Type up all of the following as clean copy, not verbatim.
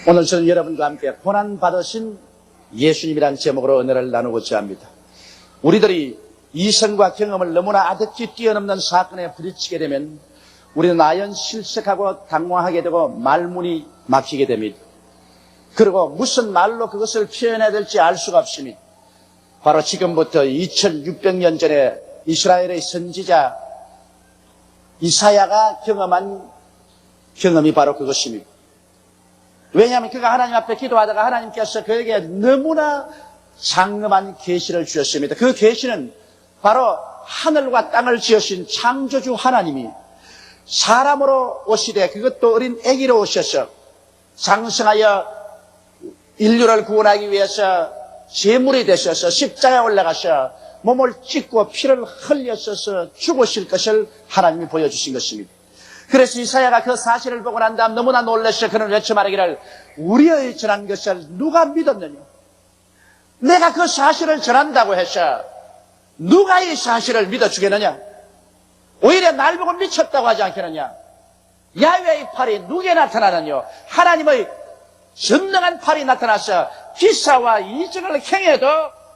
오늘 저는 여러분과 함께 고난받으신 예수님이라는 제목으로 은혜를 나누고자 합니다. 우리들이 이성과 경험을 너무나 아득히 뛰어넘는 사건에 부딪히게 되면 우리는 아연 실색하고 당황하게 되고 말문이 막히게 됩니다. 그리고 무슨 말로 그것을 표현해야 될지 알 수가 없습니다. 바로 지금부터 2600년 전에 이스라엘의 선지자 이사야가 경험한 경험이 바로 그것입니다. 왜냐하면 그가 하나님 앞에 기도하다가 하나님께서 그에게 너무나 장엄한 계시를 주셨습니다. 그 계시는 바로 하늘과 땅을 지으신 창조주 하나님이 사람으로 오시되 그것도 어린 아기로 오셔서 장성하여 인류를 구원하기 위해서 제물이 되셔서 십자가에 올라가셔 몸을 찢고 피를 흘렸어서 죽으실 것을 하나님이 보여주신 것입니다. 그래서 이사야가 그 사실을 보고 난 다음 너무나 놀라서 그는 외쳐 말하기를 우리의 전한 것을 누가 믿었느냐? 내가 그 사실을 전한다고 해서 누가 이 사실을 믿어주겠느냐? 오히려 날 보고 미쳤다고 하지 않겠느냐? 야훼의 팔이 누구에 나타나느냐? 하나님의 전능한 팔이 나타나서 기사와 이적을 행해도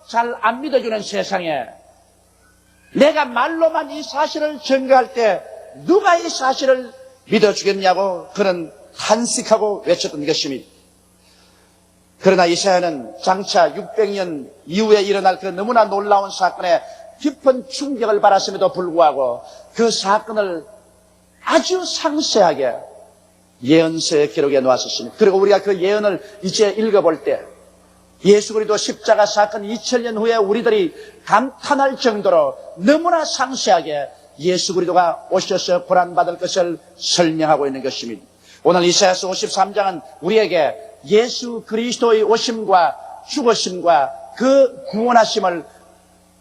잘 안 믿어주는 세상에 내가 말로만 이 사실을 증거할 때 누가 이 사실을 믿어주겠냐고 그는 탄식하고 외쳤던 것입니다. 그러나 이사야는 장차 600년 이후에 일어날 그 너무나 놀라운 사건에 깊은 충격을 받았음에도 불구하고 그 사건을 아주 상세하게 예언서의 기록에 놓았었습니다. 그리고 우리가 그 예언을 이제 읽어볼 때 예수 그리스도 십자가 사건 2000년 후에 우리들이 감탄할 정도로 너무나 상세하게 예수 그리스도가 오셔서 고난받을 것을 설명하고 있는 것입니다. 오늘 이사야서 53장은 우리에게 예수 그리스도의 오심과 죽으심과 그 구원하심을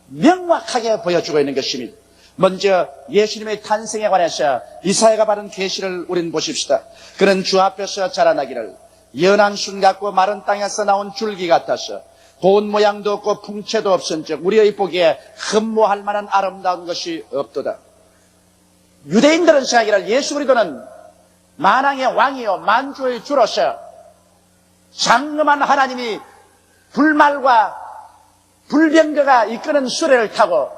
명확하게 보여주고 있는 것입니다. 먼저 예수님의 탄생에 관해서 이사야가 받은 계시를 우리는 보십시다. 그는 주 앞에서 자라나기를 연한 순 같고 마른 땅에서 나온 줄기 같아서 본 모양도 없고 풍채도 없은즉 우리의 보기에 흠모할 만한 아름다운 것이 없도다. 유대인들은 생각하기를 예수 그리스도는 만왕의 왕이요 만주의 주로서 장엄한 하나님이 불말과 불병거가 이끄는 수레를 타고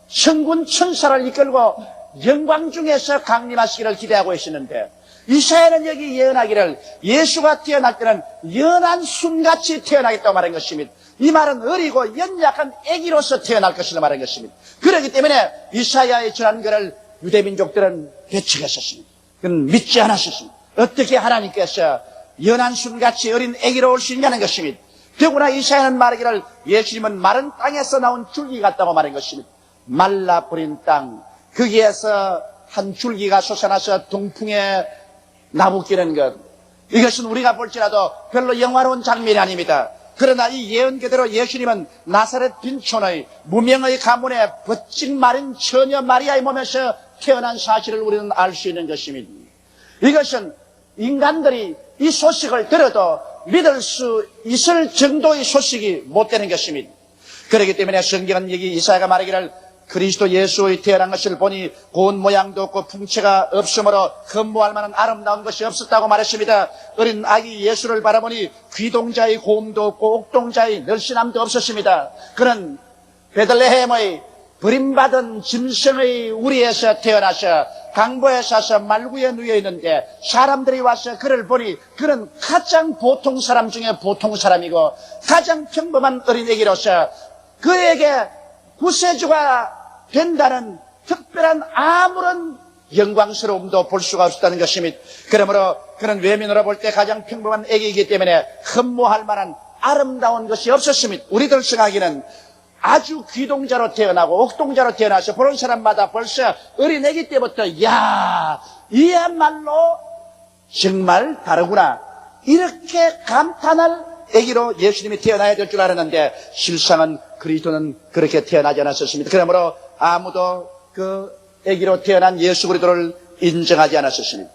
천군 천사를 이끌고 영광 중에서 강림하시기를 기대하고 계시는데 이사야는 여기 예언하기를 예수가 태어날 때는 연한 순같이 태어나겠다고 말한 것입니다. 이 말은 어리고 연약한 아기로서 태어날 것이라 말한 것입니다. 그렇기 때문에 이사야의 전한 것을 유대민족들은 배척했었습니다. 그건 믿지 않았었습니다. 어떻게 하나님께서 연한 순같이 어린 아기로 올 수 있냐는 것입니다. 더구나 이사야는 말하기를 예수님은 마른 땅에서 나온 줄기 같다고 말한 것입니다. 말라버린 땅 거기에서 한 줄기가 솟아나서 동풍에 나부끼는 것, 이것은 우리가 볼지라도 별로 영화로운 장면이 아닙니다. 그러나 이 예언 그대로 예수님은 나사렛 빈촌의 무명의 가문에 버찍 마른 처녀 마리아의 몸에서 태어난 사실을 우리는 알 수 있는 것입니다. 이것은 인간들이 이 소식을 들어도 믿을 수 있을 정도의 소식이 못 되는 것입니다. 그렇기 때문에 성경은 여기 이사야가 말하기를 그리스도 예수의 태어난 것을 보니 고운 모양도 없고 풍채가 없으므로 흠모할 만한 아름다운 것이 없었다고 말했습니다. 어린 아기 예수를 바라보니 귀동자의 고음도 없고 옥동자의 늘씬함도 없었습니다. 그는 베들레헴의 버림받은 짐승의 우리에서 태어나서 강보에 사서 말구에 누워 있는데 사람들이 와서 그를 보니 그는 가장 보통 사람 중에 보통 사람이고 가장 평범한 어린애기로서 그에게 구세주가 된다는 특별한 아무런 영광스러움도 볼 수가 없었다는 것입니다. 그러므로 그는 외면으로 볼 때 가장 평범한 애기이기 때문에 흠모할 만한 아름다운 것이 없었습니다. 우리들 생각에는 아주 귀동자로 태어나고 옥동자로 태어나서 보는 사람마다 벌써 어린애기 때부터 야 이야말로 정말 다르구나 이렇게 감탄할 애기로 예수님이 태어나야 될 줄 알았는데 실상은 그리스도는 그렇게 태어나지 않았었습니다. 그러므로 아무도 그 애기로 태어난 예수 그리스도를 인정하지 않았었습니다.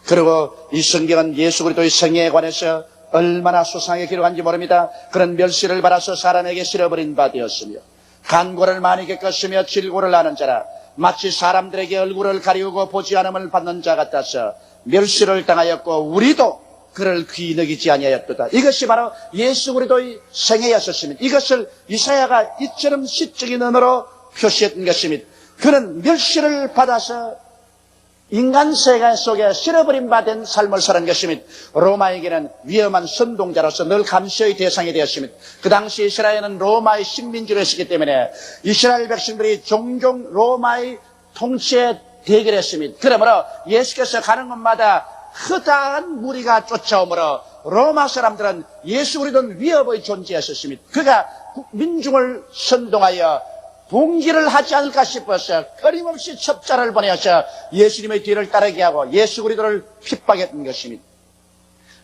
그리고 이 성경은 예수 그리스도의 생애에 관해서 얼마나 소상하게 기록한지 모릅니다. 그런 멸시를 받아서 사람에게 실어버린 바 되었으며 간고를 많이 겪었으며 질고를 하는 자라 마치 사람들에게 얼굴을 가리우고 보지 않음을 받는 자 같아서 멸시를 당하였고 우리도 그를 귀히 여기지 아니하였도다. 이것이 바로 예수 그리스도의 생애였었습니다. 이것을 이사야가 이처럼 시적인 언어로 표시했던 것입니다. 그는 멸시를 받아서 인간 세계 속에 실어버린 바 된 삶을 살은 것입니다. 로마에게는 위험한 선동자로서 늘 감시의 대상이 되었습니다. 그 당시 이스라엘은 로마의 식민지로 했기 때문에 이스라엘 백성들이 종종 로마의 통치에 대결했습니다. 그러므로 예수께서 가는 곳마다 허다한 무리가 쫓아오므로 로마 사람들은 예수 그리스도는 위협의 존재였습니다. 그가 민중을 선동하여 봉기를 하지 않을까 싶어서 끊임없이 첩자를 보내어서 예수님의 뒤를 따르게 하고 예수 그리스도를 핍박했던 것입니다.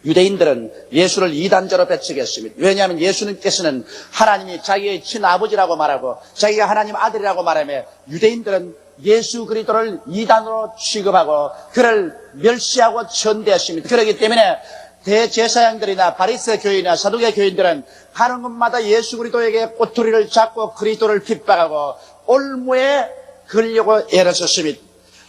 유대인들은 예수를 이단자로 배척했습니다. 왜냐하면 예수님께서는 하나님이 자기의 친아버지라고 말하고 자기가 하나님 아들이라고 말하며 유대인들은 예수 그리스도를 이단으로 취급하고 그를 멸시하고 천대했습니다. 그렇기 때문에 대제사장들이나 바리새 교인이나 사두개 교인들은 가는 곳마다 예수 그리스도에게 꼬투리를 잡고 그리스도를 핍박하고 올무에 걸려고 애를 썼습니다.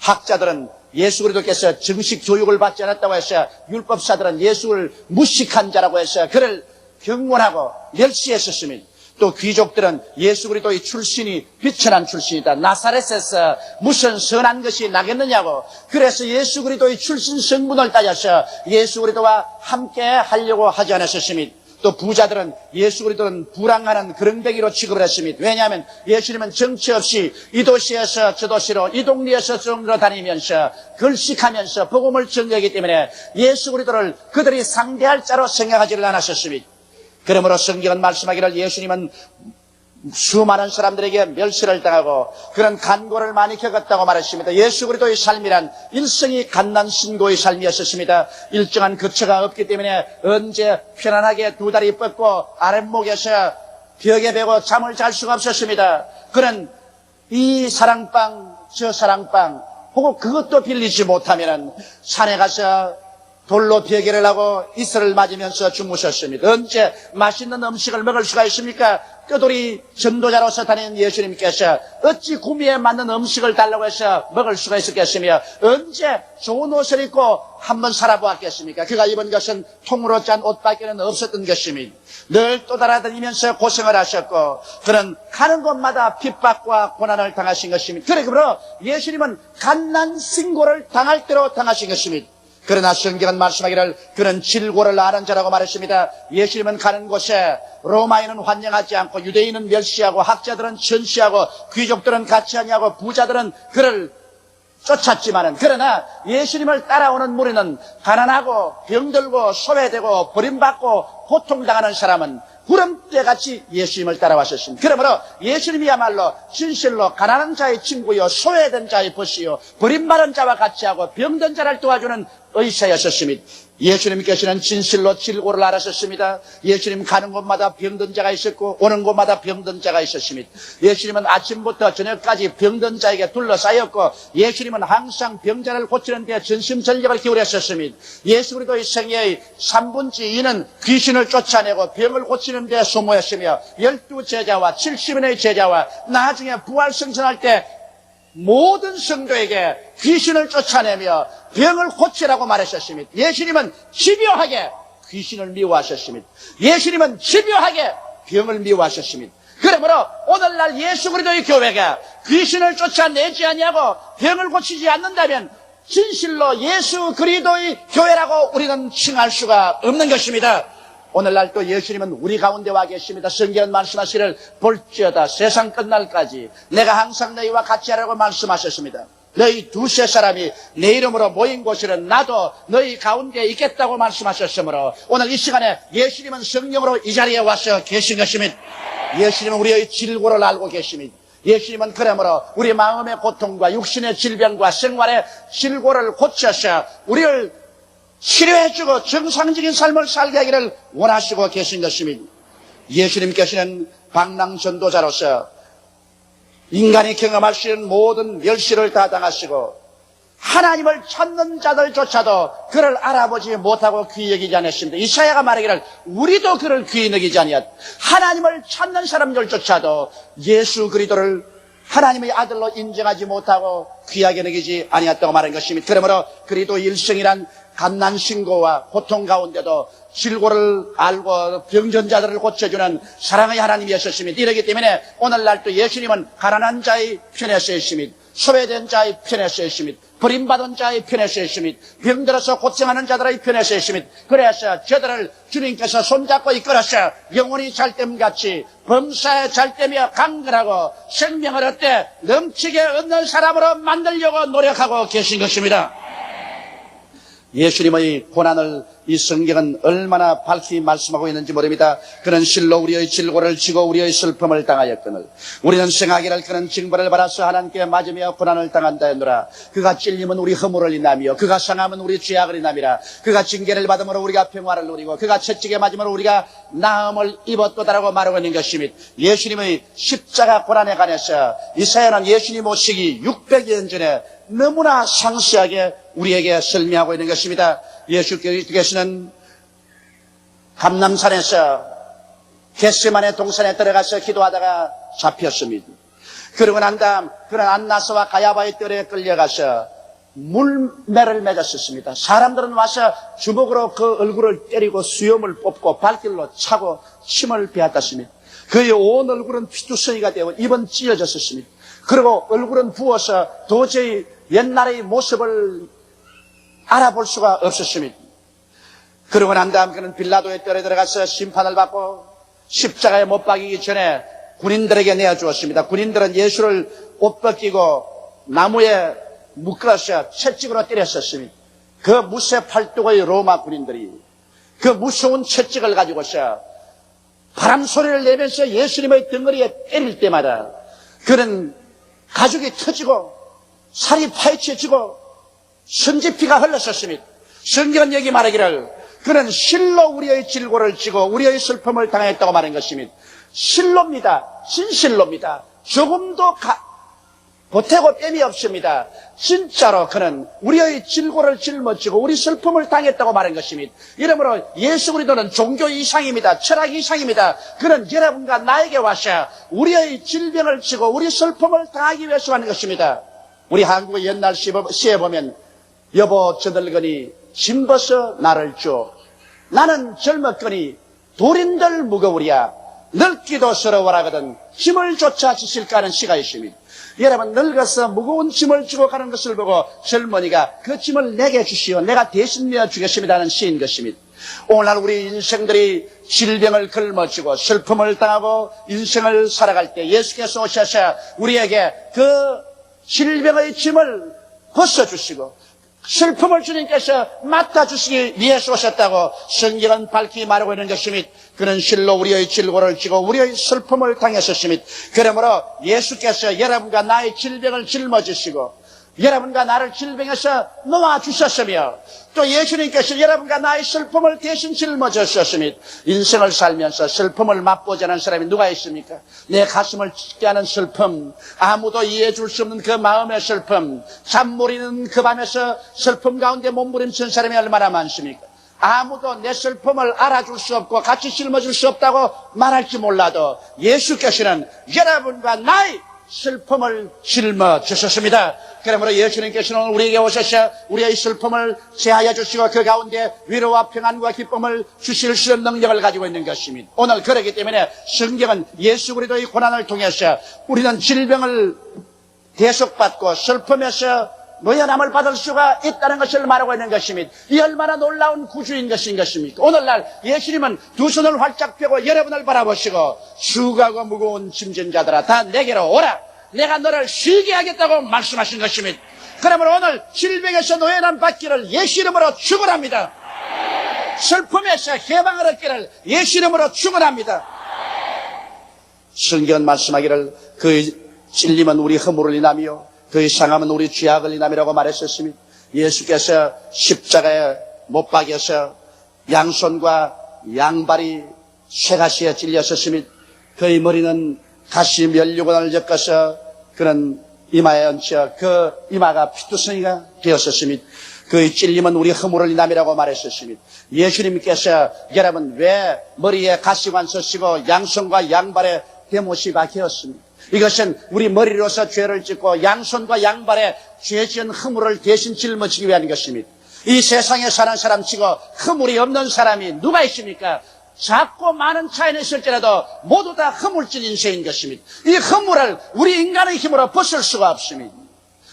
학자들은 예수 그리스도께서 정식 교육을 받지 않았다고 해서 율법사들은 예수를 무식한 자라고 해서 그를 경곤하고 멸시했었습니다. 또 귀족들은 예수 그리스도의 출신이 비천한 출신이다. 나사렛에서 무슨 선한 것이 나겠느냐고. 그래서 예수 그리스도의 출신 성분을 따져서 예수 그리스도와 함께 하려고 하지 않았었습니다. 또 부자들은 예수 그리스도는 불황하는 그렁뱅이로 취급을 했습니다. 왜냐하면 예수님은 정치 없이 이 도시에서 저 도시로 이 동네에서 저 동네로 다니면서 걸식하면서 복음을 전하기 때문에 예수 그리스도를 그들이 상대할 자로 생각하지를 않았었습니다. 그러므로 성경은 말씀하기를 예수님은 수많은 사람들에게 멸시를 당하고 그런 간고를 많이 겪었다고 말했습니다. 예수 그리스도의 삶이란 일생이 갓난 신고의 삶이었습니다. 일정한 거처가 없기 때문에 언제 편안하게 두 다리 뻗고 아랫목에서 벽에 베고 잠을 잘 수가 없었습니다. 그는 이 사랑방 저 사랑방 혹은 그것도 빌리지 못하면 산에 가서 돌로 베개를 하고 이슬을 맞으면서 주무셨습니다. 언제 맛있는 음식을 먹을 수가 있습니까? 뼈돌이 전도자로서 다니는 예수님께서 어찌 구미에 맞는 음식을 달라고 해서 먹을 수가 있었겠으며 언제 좋은 옷을 입고 한번 살아보았겠습니까? 그가 입은 것은 통으로 짠 옷밖에는 없었던 것입니다. 늘 떠돌아다니면서 고생을 하셨고 그는 가는 곳마다 핍박과 고난을 당하신 것입니다. 그러므로 예수님은 갓난 신고를 당할 대로 당하신 것입니다. 그러나 성경은 말씀하기를 그는 질고를 아는 자라고 말했습니다. 예수님은 가는 곳에 로마인은 환영하지 않고 유대인은 멸시하고 학자들은 천시하고 귀족들은 같이 하냐고 부자들은 그를 쫓았지만은 그러나 예수님을 따라오는 무리는 가난하고 병들고 소외되고 버림받고 고통당하는 사람은 구름대같이 예수님을 따라왔었습니다. 그러므로 예수님이야말로 진실로 가난한 자의 친구요 소외된 자의 벗이요 버림받은 자와 같이 하고 병든 자를 도와주는 의사였었습니다. 예수님께서는 진실로 질고를 알았었습니다. 예수님 가는 곳마다 병든 자가 있었고 오는 곳마다 병든 자가 있었습니다. 예수님은 아침부터 저녁까지 병든 자에게 둘러싸였고 예수님은 항상 병자를 고치는 데 전심전력을 기울였었습니다. 예수 그리스도의 생애의 3분의 2는 귀신을 쫓아내고 병을 고치는 데 소모했으며 12제자와 70인의 제자와 나중에 부활승천할 때 모든 성도에게 귀신을 쫓아내며 병을 고치라고 말하셨습니다. 예수님은 집요하게 귀신을 미워하셨습니다. 예수님은 집요하게 병을 미워하셨습니다. 그러므로 오늘날 예수 그리스도의 교회가 귀신을 쫓아내지 아니하고 병을 고치지 않는다면 진실로 예수 그리스도의 교회라고 우리는 칭할 수가 없는 것입니다. 오늘날 또 예수님은 우리 가운데 와 계십니다. 성경은 말씀하시기를 볼지어다 세상 끝날까지 내가 항상 너희와 같이 하라고 말씀하셨습니다. 너희 두세 사람이 내 이름으로 모인 곳에는 나도 너희 가운데 있겠다고 말씀하셨으므로 오늘 이 시간에 예수님은 성령으로 이 자리에 와서 계신 것입니다. 예수님은 우리의 질고를 알고 계십니다. 예수님은 그러므로 우리 마음의 고통과 육신의 질병과 생활의 질고를 고쳐서 우리를 치료해주고 정상적인 삶을 살게 하기를 원하시고 계신 것입니다. 예수님께서는 방랑전도자로서 인간이 경험할 수 있는 모든 멸시를 다 당하시고 하나님을 찾는 자들조차도 그를 알아보지 못하고 귀히 여기지 않았습니다. 이사야가 말하기를 우리도 그를 귀히 여기지 아니하였다. 하나님을 찾는 사람들조차도 예수 그리스도를 하나님의 아들로 인정하지 못하고 귀하게 여기지 아니었다고 말한 것입니다. 그러므로 그리도 일생이란 갓난 신고와 고통 가운데도 질고를 알고 병든 자들을 고쳐주는 사랑의 하나님이었습니다. 이러기 때문에 오늘날도 예수님은 가난한 자의 편에 서있습니다. 소외된 자의 편에 서있습니다. 버림받은 자의 편에 서있습니다. 병들어서 고생하는 자들의 편에 서있습니다. 그래서 저들을 주님께서 손잡고 이끌어서 영혼이 잘됨같이 범사에 잘되며 강건하고 생명을 얻되 넘치게 얻는 사람으로 만들려고 노력하고 계신 것입니다. 예수님의 고난을 이 성경은 얼마나 밝히 말씀하고 있는지 모릅니다. 그는 실로 우리의 질고를 지고 우리의 슬픔을 당하였거늘 우리는 생하기를 그는 징벌을 받아서 하나님께 맞으며 고난을 당한다 했노라. 그가 찔림은 우리 허물을 인하며 그가 상함은 우리 죄악을 인함이라. 그가 징계를 받음으로 우리가 평화를 누리고 그가 채찍에 맞음으로 우리가 나음을 입었도다라고 말하고 있는 것입니다. 예수님의 십자가 고난에 관해서 이사야는 예수님 오시기 600년 전에 너무나 상세하게 우리에게 설명하고 있는 것입니다. 예수께서는 감람산에서 겟세마네 동산에 들어가서 기도하다가 잡혔습니다. 그러고 난 다음 그는 안나스와 가야바의 뜰에 끌려가서 물매를 맺었습니다. 사람들은 와서 주먹으로 그 얼굴을 때리고 수염을 뽑고 발길로 차고 침을 베었습니다. 그의 온 얼굴은 피투성이가 되고 입은 찢어졌습니다. 그리고 얼굴은 부어서 도저히 옛날의 모습을 알아볼 수가 없었습니다. 그러고 난 다음 그는 빌라도의 뜰에 들어가서 심판을 받고 십자가에 못 박이기 전에 군인들에게 내어주었습니다. 군인들은 예수를 옷 벗기고 나무에 묶어서 채찍으로 때렸었습니다. 그 무쇠 팔뚝의 로마 군인들이 그 무서운 채찍을 가지고서 바람 소리를 내면서 예수님의 덩어리에 때릴 때마다 그는 가죽이 터지고 살이 파헤쳐지고 선지피가 흘렀었습니다. 성경은 여기 말하기를 그는 실로 우리의 질고를 지고 우리의 슬픔을 당했다고 말한 것입니다. 실로입니다. 진실로입니다. 조금도 보태고 땜이 없습니다. 진짜로 그는 우리의 질고를 짊어지고 우리 슬픔을 당했다고 말한 것입니다. 이러므로 예수 그리스도는 종교 이상입니다. 철학 이상입니다. 그는 여러분과 나에게 와서 우리의 질병을 지고 우리 슬픔을 당하기 위해서 하는 것입니다. 우리 한국의 옛날 시에 보면 여보 저들거니 짐 벗어 나를 줘. 나는 젊었거니 돌인들 무거우랴. 늙기도 서러워라거든 짐을 조차 지실까 하는 시가 있습니다. 여러분 늙어서 무거운 짐을 지고 가는 것을 보고 젊은이가 그 짐을 내게 주시오. 내가 대신 내어주겠습니다 하는 시인 것입니다. 오늘날 우리 인생들이 질병을 걸머쥐고 슬픔을 당하고 인생을 살아갈 때 예수께서 오셔서 우리에게 그 질병의 짐을 벗어주시고 슬픔을 주님께서 맡아주시기 위해서 오셨다고 성경은 밝히 말하고 있는 것입니다. 그는 실로 우리의 질고를 지고 우리의 슬픔을 당했었습니다. 그러므로 예수께서 여러분과 나의 질병을 짊어지시고 여러분과 나를 질병에서 놓아주셨으며 또 예수님께서 여러분과 나의 슬픔을 대신 짊어졌었습니다. 인생을 살면서 슬픔을 맛보지 않은 사람이 누가 있습니까? 내 가슴을 찢게 하는 슬픔, 아무도 이해해 줄 수 없는 그 마음의 슬픔, 잠 못 이루는 그 밤에서 슬픔 가운데 몸부림친 사람이 얼마나 많습니까? 아무도 내 슬픔을 알아줄 수 없고 같이 짊어질 수 없다고 말할지 몰라도 예수께서는 여러분과 나의 슬픔을 짊어지셨습니다. 그러므로 예수님께서는 우리에게 오셔서 우리의 슬픔을 제하여 주시고 그 가운데 위로와 평안과 기쁨을 주실 수 있는 능력을 가지고 있는 것입니다. 오늘 그렇기 때문에 성경은 예수 그리스도의 고난을 통해서 우리는 질병을 대속받고 슬픔에서 노연함을 받을 수가 있다는 것을 말하고 있는 것입니다. 이 얼마나 놀라운 구주인 것입니까? 오늘날 예수님은 두 손을 활짝 펴고 여러분을 바라보시고 수고하고 무거운 짐진 자들아 다 내게로 오라. 내가 너를 쉬게 하겠다고 말씀하신 것입니다. 그러므로 오늘 질병에서 노연함 받기를 예수 이름으로 축원합니다. 슬픔에서 해방을 얻기를 예수 이름으로 축원합니다. 성경은 말씀하기를 그 찔림은 우리 허물을 인하며 그의 상함은 우리 죄악을 인함이라고 말했었습니다. 예수께서 십자가에 못 박여서 양손과 양발이 쇠가시에 찔렸었습니다. 그의 머리는 가시 면류관을 엮어서 그는 이마에 얹혀 그 이마가 피투성이가 되었었습니다. 그의 찔림은 우리 허물을 인함이라고 말했었습니다. 예수님께서 여러분 왜 머리에 가시관 쓰시고 양손과 양발에 대못이 박혔습니다. 이것은 우리 머리로서 죄를 짓고 양손과 양발에 죄 지은 허물을 대신 짊어지기 위한 것입니다. 이 세상에 사는 사람 치고 허물이 없는 사람이 누가 있습니까? 작고 많은 차이는 있을지라도 모두 다 허물진 인생인 것입니다. 이 허물을 우리 인간의 힘으로 벗을 수가 없습니다.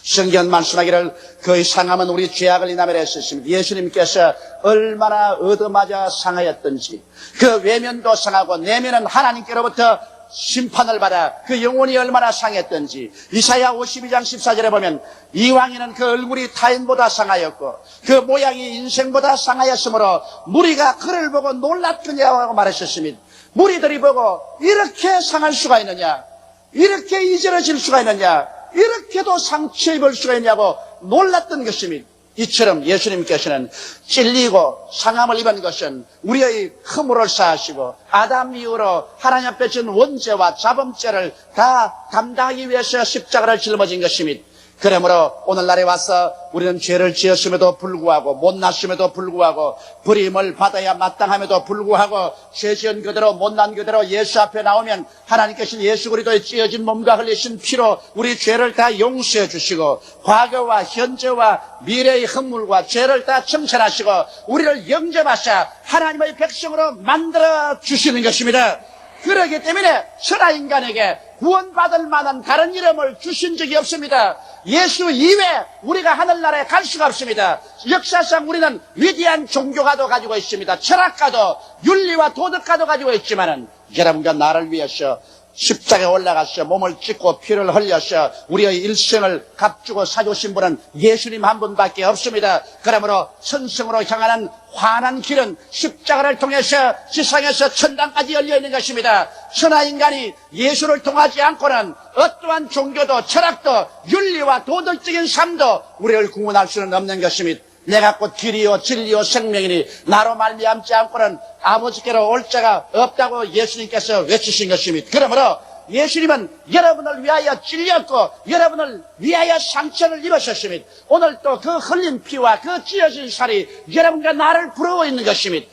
성경 말씀하기를 그의 상함은 우리 죄악을 인하여 했었습니다. 예수님께서 얼마나 얻어맞아 상하였던지 그 외면도 상하고 내면은 하나님께로부터 심판을 받아 그 영혼이 얼마나 상했던지 이사야 52장 14절에 보면 이왕이는 그 얼굴이 타인보다 상하였고 그 모양이 인생보다 상하였으므로 무리가 그를 보고 놀랐더냐고 말하셨습니다. 무리들이 보고 이렇게 상할 수가 있느냐, 이렇게 이절어질 수가 있느냐, 이렇게도 상처 입을 수가 있냐고 놀랐던 것입니다. 이처럼 예수님께서는 찔리고 상함을 입은 것은 우리의 허물을 사하시고 아담 이후로 하나님 앞에 진 원죄와 자범죄를 다 감당하기 위해서 십자가를 짊어진 것입니다. 그러므로 오늘날에 와서 우리는 죄를 지었음에도 불구하고 못났음에도 불구하고 버림을 받아야 마땅함에도 불구하고 죄 지은 그대로 못난 그대로 예수 앞에 나오면 하나님께서는 예수 그리스도의 찢어진 몸과 흘리신 피로 우리 죄를 다 용서해 주시고 과거와 현재와 미래의 허물과 죄를 다 청산하시고 우리를 영접하셔 하나님의 백성으로 만들어 주시는 것입니다. 그렇기 때문에 천하 인간에게 구원받을 만한 다른 이름을 주신 적이 없습니다. 예수 이외에 우리가 하늘나라에 갈 수가 없습니다. 역사상 우리는 위대한 종교가도 가지고 있습니다. 철학가도 윤리와 도덕가도 가지고 있지만은 여러분과 나를 위해서 십자가에 올라가서 몸을 찢고 피를 흘려서 우리의 일생을 값주고 사주신 분은 예수님 한 분밖에 없습니다. 그러므로 천성으로 향하는 환한 길은 십자가를 통해서 지상에서 천당까지 열려있는 것입니다. 천하인간이 예수를 통하지 않고는 어떠한 종교도 철학도 윤리와 도덕적인 삶도 우리를 구원할 수는 없는 것입니다. 내가 곧 길이요 진리요 생명이니 나로 말미암지 않고는 아버지께로 올 자가 없다고 예수님께서 외치신 것입니다. 그러므로 예수님은 여러분을 위하여 찔렸고 여러분을 위하여 상처를 입으셨습니다. 오늘 또 그 흘린 피와 그 찢어진 살이 여러분과 나를 부러워 있는 것입니다.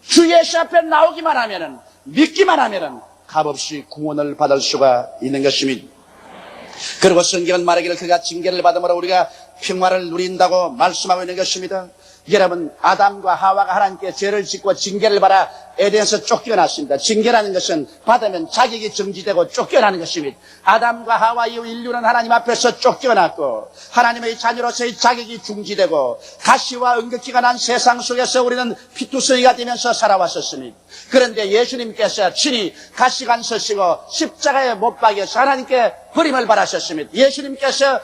주 예수 앞에 나오기만 하면은 믿기만 하면은 값없이 구원을 받을 수가 있는 것입니다. 그리고 성경은 말하기를 그가 징계를 받음으로 우리가 평화를 누린다고 말씀하고 있는 것입니다. 여러분, 아담과 하와가 하나님께 죄를 짓고 징계를 받아 에덴에서 쫓겨났습니다. 징계라는 것은 받으면 자격이 정지되고 쫓겨나는 것입니다. 아담과 하와 이후 인류는 하나님 앞에서 쫓겨났고 하나님의 자녀로서의 자격이 중지되고 가시와 응격기가 난 세상 속에서 우리는 피투성이가 되면서 살아왔었습니다. 그런데 예수님께서 친히 가시관 서시고 십자가에 못 박여서 하나님께 버림을 받으셨습니다. 예수님께서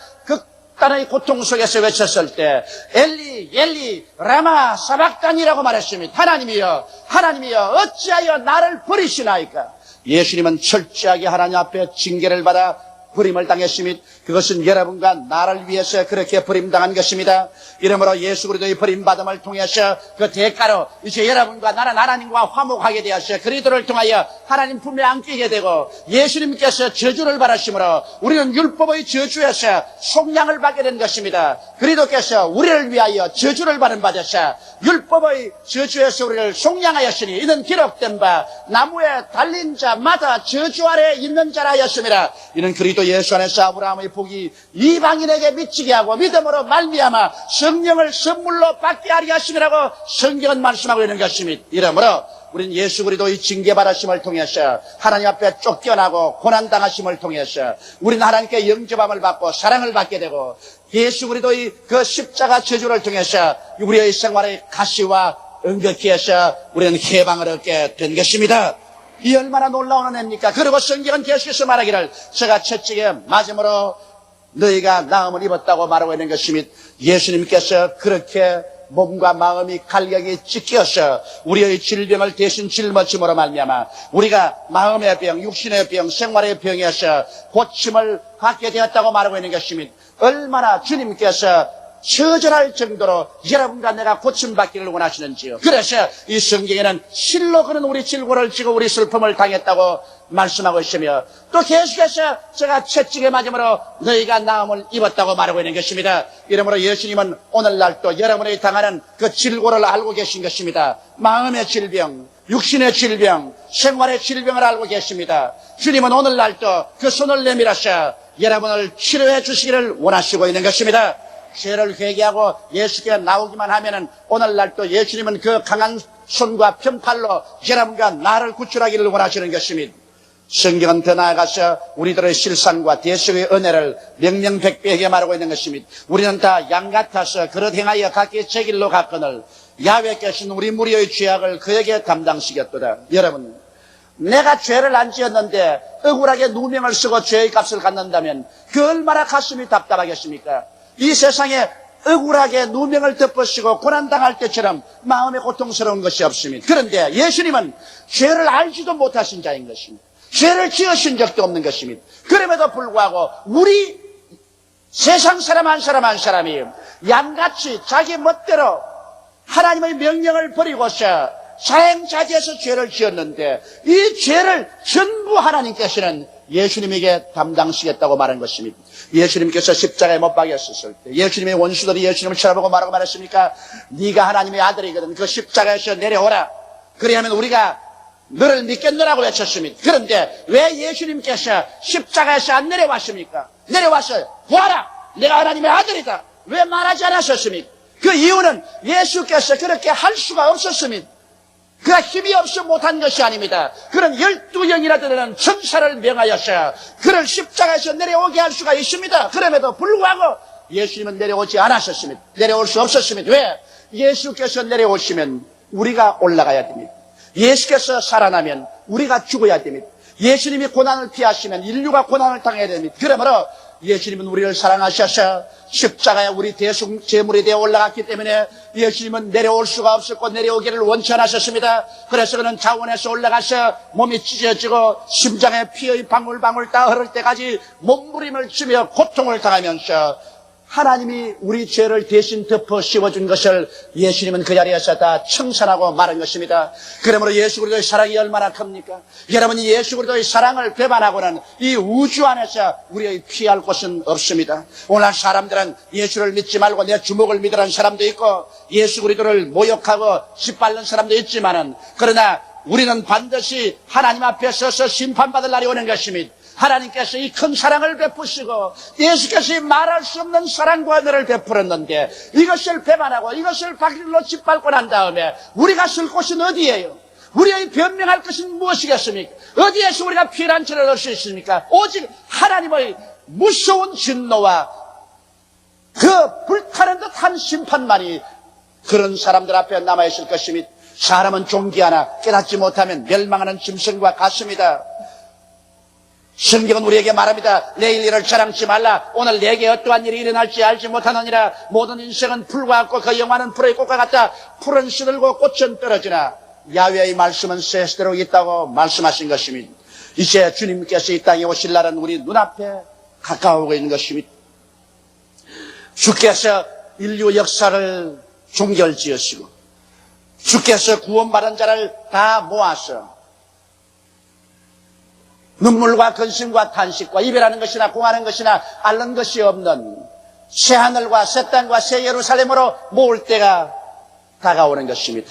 땅의 고통 속에서 외쳤을 때 엘리 엘리 라마 사박단이라고 말했습니다. 하나님이여 하나님이여 어찌하여 나를 버리시나이까. 예수님은 철저하게 하나님 앞에 징계를 받아 버림을 당했습니다. 그것은 여러분과 나를 위해서 그렇게 버림당한 것입니다. 이러므로 예수 그리스도의 버림받음을 통해서 그 대가로 이제 여러분과 나는 하나님과 화목하게 되어서 그리스도를 통하여 하나님 품에 안기게 되고 예수님께서 저주를 받으심으로 우리는 율법의 저주에서 속량을 받게 된 것입니다. 그리스도께서 우리를 위하여 저주를 받은 받으사 율법의 저주에서 우리를 속량하였으니 이는 기록된 바 나무에 달린 자마다 저주 아래 있는 자라 하였습니다. 이는 그리스도 예수 안에서 아브라함의 복이 이방인에게 미치게 하고 믿음으로 말미암아 성령을 선물로 받게 하리 하심이라고 성경은 말씀하고 있는 것입니다. 이러므로 우리는 예수 그리스도의 징계받으심을 통해서 하나님 앞에 쫓겨나고 고난당하심을 통해서 우리는 하나님께 영접함을 받고 사랑을 받게 되고 예수 그리스도의 그 십자가 저주를 통해서 우리의 생활의 가시와 응격기에서 우리는 해방을 얻게 된 것입니다. 이 얼마나 놀라운 은혜입니까? 그리고 성경은 계속해서 말하기를 제가 채찍에 맞음으로 너희가 나음을 입었다고 말하고 있는 것입니다. 예수님께서 그렇게 몸과 마음이 갈격이 찢겨서 우리의 질병을 대신 짊어짐으로 말미암아 우리가 마음의 병, 육신의 병, 생활의 병에서 고침을 받게 되었다고 말하고 있는 것입니다. 얼마나 주님께서 처절할 정도로 여러분과 내가 고침받기를 원하시는지요. 그래서 이 성경에는 실로 그는 우리 질고를 지고 우리 슬픔을 당했다고 말씀하고 있으며 또 계속해서 제가 채찍에 맞음으로 너희가 나음을 입었다고 말하고 있는 것입니다. 이러므로 예수님은 오늘날 또 여러분이 당하는 그 질고를 알고 계신 것입니다. 마음의 질병, 육신의 질병, 생활의 질병을 알고 계십니다. 주님은 오늘날도 그 손을 내밀어서 여러분을 치료해 주시기를 원하시고 있는 것입니다. 죄를 회개하고 예수께 나오기만 하면은 오늘날도 예수님은 그 강한 손과 편팔로 여러분과 나를 구출하기를 원하시는 것입니다. 성경은 더 나아가서 우리들의 실상과 대속의 은혜를 명명백백하게 말하고 있는 것입니다. 우리는 다 양 같아서 그릇 행하여 각기 제 길로 갔거늘 야훼께서는 우리 무리의 죄악을 그에게 담당시켰도다. 여러분, 내가 죄를 안 지었는데 억울하게 누명을 쓰고 죄의 값을 갖는다면 그 얼마나 가슴이 답답하겠습니까? 이 세상에 억울하게 누명을 덮으시고 고난당할 때처럼 마음에 고통스러운 것이 없습니다. 그런데 예수님은 죄를 알지도 못하신 자인 것입니다. 죄를 지으신 적도 없는 것입니다. 그럼에도 불구하고 우리 세상 사람 한 사람이 양같이 자기 멋대로 하나님의 명령을 버리고서 자행자재해서 죄를 지었는데 이 죄를 전부 하나님께서는 예수님에게 담당시겠다고 말한 것입니다. 예수님께서 십자가에 못 박혔을 때 예수님의 원수들이 예수님을 쳐다보고 말하고 말했습니까? 네가 하나님의 아들이거든 그 십자가에서 내려오라. 그리하면 우리가 너를 믿겠노라고 외쳤습니다. 그런데 왜 예수님께서 십자가에서 안 내려왔습니까? 내려와서 보아라, 내가 하나님의 아들이다. 왜 말하지 않았었습니까? 그 이유는 예수께서 그렇게 할 수가 없었습니다. 그가 힘이 없어 못한 것이 아닙니다. 그런 12영이나 되는 천사를 명하여서 그를 십자가에서 내려오게 할 수가 있습니다. 그럼에도 불구하고 예수님은 내려오지 않았었습니다. 내려올 수 없었습니다. 왜? 예수께서 내려오시면 우리가 올라가야 됩니다. 예수께서 살아나면 우리가 죽어야 됩니다. 예수님이 고난을 피하시면 인류가 고난을 당해야 됩니다. 그러므로 예수님은 우리를 사랑하셔서 십자가에 우리 대속 제물이 되어 올라갔기 때문에 예수님은 내려올 수가 없었고 내려오기를 원치 않으셨습니다. 그래서 그는 자원에서 올라가서 몸이 찢어지고 심장에 피의 방울방울 다 흐를 때까지 몸부림을 치며 고통을 당하면서 하나님이 우리 죄를 대신 덮어 씌워준 것을 예수님은 그 자리에서 다 청산하고 말한 것입니다. 그러므로 예수 그리스도의 사랑이 얼마나 큽니까? 여러분이 예수 그리스도의 사랑을 배반하고는 이 우주 안에서 우리의 피할 곳은 없습니다. 오늘 사람들은 예수를 믿지 말고 내 주먹을 믿으라는 사람도 있고 예수 그리스도를 모욕하고 짓밟는 사람도 있지만은 그러나 우리는 반드시 하나님 앞에 서서 심판받을 날이 오는 것입니다. 하나님께서 이 큰 사랑을 베푸시고 예수께서 말할 수 없는 사랑과 은혜를 베풀었는데 이것을 배반하고 이것을 바길로 짓밟고 난 다음에 우리가 쓸 곳은 어디예요? 우리의 변명할 것은 무엇이겠습니까? 어디에서 우리가 피난처를 얻을 수 있습니까? 오직 하나님의 무서운 진노와 그 불타는 듯한 심판만이 그런 사람들 앞에 남아있을 것입니다. 사람은 존귀하나 깨닫지 못하면 멸망하는 짐승과 같습니다. 성경은 우리에게 말합니다. 내일 일을 자랑치 말라. 오늘 내게 어떠한 일이 일어날지 알지 못하느니라. 모든 인생은 풀과 같고 그 영화는 풀의 꽃과 같다. 풀은 시들고 꽃은 떨어지나 야훼의 말씀은 새시대로 있다고 말씀하신 것입니다. 이제 주님께서 이 땅에 오실 날은 우리 눈앞에 가까워오고 있는 것입니다. 주께서 인류 역사를 종결지으시고 주께서 구원받은 자를 다 모아서 눈물과 근심과 탄식과 이별하는 것이나 공하는 것이나 앓는 것이 없는 새하늘과 새 땅과 새 예루살렘으로 모을 때가 다가오는 것입니다.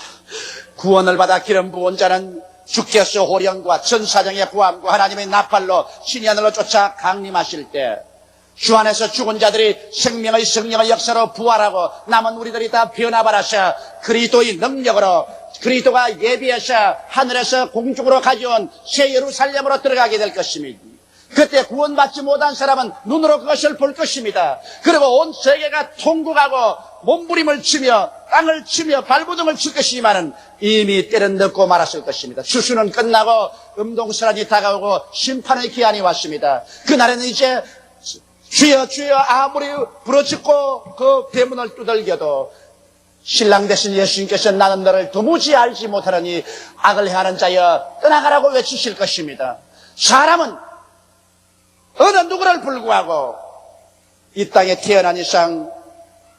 구원을 받아 기름 부은 자는 주께서 호령과 전사장의 구함과 하나님의 나팔로 신의 하늘로 쫓아 강림하실 때 주 안에서 죽은 자들이 생명의 성령의 역사로 부활하고 남은 우리들이 다 변화받아서 그리스도의 능력으로 그리스도가 예비해서 하늘에서 공중으로 가져온 새 예루살렘으로 들어가게 될 것입니다. 그때 구원받지 못한 사람은 눈으로 그것을 볼 것입니다. 그리고 온 세계가 통곡하고 몸부림을 치며 땅을 치며 발부둥을 칠 것이지만은 이미 때는 늦고 말았을 것입니다. 추수는 끝나고 음동설한이 다가오고 심판의 기한이 왔습니다. 그날에는 이제 주여 주여 아무리 부르짖고 그 대문을 두들겨도 신랑 되신 예수님께서 나는 너를 도무지 알지 못하느니 악을 행하는 자여 떠나가라고 외치실 것입니다. 사람은 어느 누구를 불구하고 이 땅에 태어난 이상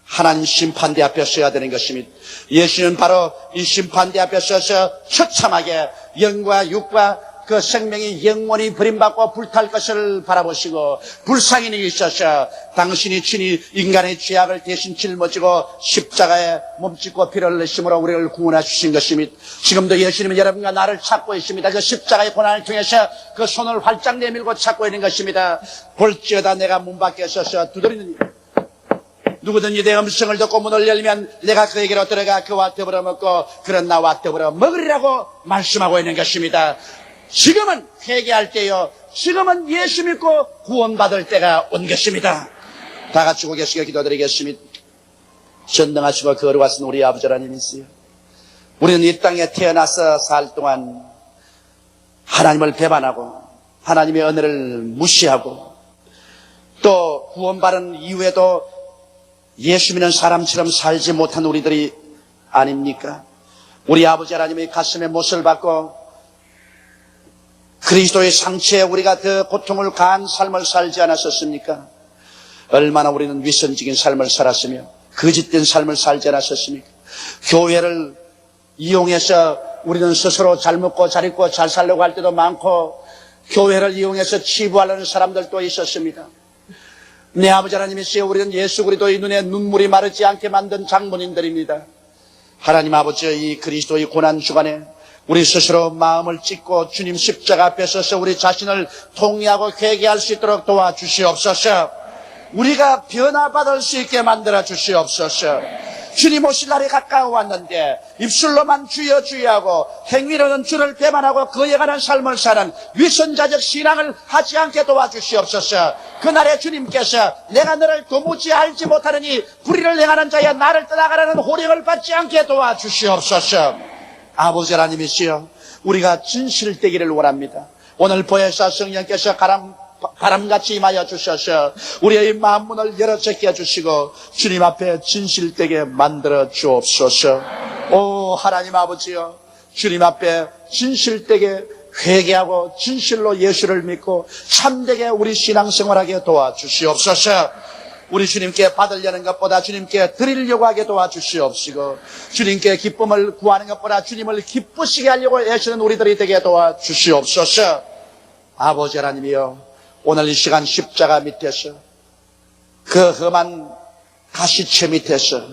하나님 심판대 앞에 서야 되는 것입니다. 예수는 바로 이 심판대 앞에 서서 처참하게 영과 육과 그 생명이 영원히 버림받고 불탈 것을 바라보시고 불쌍히 여기셔서 당신이 친히 인간의 죄악을 대신 짊어지고 십자가에 몸짓고 피를 흘리심으로 우리를 구원해 주신 것입니다. 지금도 예수님은 여러분과 나를 찾고 있습니다. 그 십자가의 고난을 통해서 그 손을 활짝 내밀고 찾고 있는 것입니다. 볼지어다 내가 문 밖에 서서 두드리는 누구든지 내 음성을 듣고 문을 열면 내가 그에게로 들어가 그와 더불어 먹고 그런 나와 더불어 먹으리라고 말씀하고 있는 것입니다. 지금은 회개할 때요, 지금은 예수 믿고 구원받을 때가 온 것입니다. 다 같이 고개 숙여 기도드리겠습니다. 전능하시고 거룩하신 우리 아버지 하나님이시여, 우리는 이 땅에 태어나서 살 동안 하나님을 배반하고 하나님의 은혜를 무시하고 또 구원받은 이후에도 예수 믿는 사람처럼 살지 못한 우리들이 아닙니까? 우리 아버지 하나님의 가슴에 못을 박고 그리스도의 상처에 우리가 더 고통을 가한 삶을 살지 않았었습니까? 얼마나 우리는 위선적인 삶을 살았으며 거짓된 삶을 살지 않았었습니까? 교회를 이용해서 우리는 스스로 잘 먹고 잘 입고 잘 살려고 할 때도 많고 교회를 이용해서 치부하려는 사람들도 있었습니다. 내 아버지 하나님이시여, 우리는 예수 그리스도의 눈에 눈물이 마르지 않게 만든 장본인들입니다. 하나님 아버지의 이 그리스도의 고난 주간에 우리 스스로 마음을 찢고 주님 십자가 앞에 서서 우리 자신을 통회하고 회개할 수 있도록 도와주시옵소서. 우리가 변화받을 수 있게 만들어 주시옵소서. 주님 오실 날이 가까워왔는데 입술로만 주여 주여 하고 행위로는 주를 배반하고 그에 관한 삶을 사는 위선자적 신앙을 하지 않게 도와주시옵소서. 그날에 주님께서 내가 너를 도무지 알지 못하느니 불의를 행하는 자야 나를 떠나가라는 호령을 받지 않게 도와주시옵소서. 아버지 하나님이시여, 우리가 진실되기를 원합니다. 오늘 보혜사 성령께서 바람같이 임하여 주셔서 우리의 마음문을 열어젖게 해주시고 주님 앞에 진실되게 만들어 주옵소서. 오 하나님 아버지여, 주님 앞에 진실되게 회개하고 진실로 예수를 믿고 참되게 우리 신앙생활하게 도와주시옵소서. 우리 주님께 받으려는 것보다 주님께 드리려고 하게 도와주시옵시고 주님께 기쁨을 구하는 것보다 주님을 기쁘시게 하려고 애쓰는 우리들이 되게 도와주시옵소서. 아버지 하나님이여, 오늘 이 시간 십자가 밑에서 그 험한 가시체 밑에서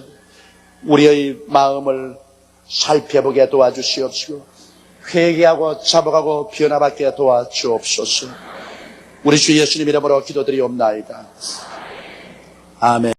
우리의 마음을 살펴보게 도와주시옵시고 회개하고 자복하고 변화받게 도와주옵소서. 우리 주 예수님 이름으로 기도드리옵나이다. 아멘.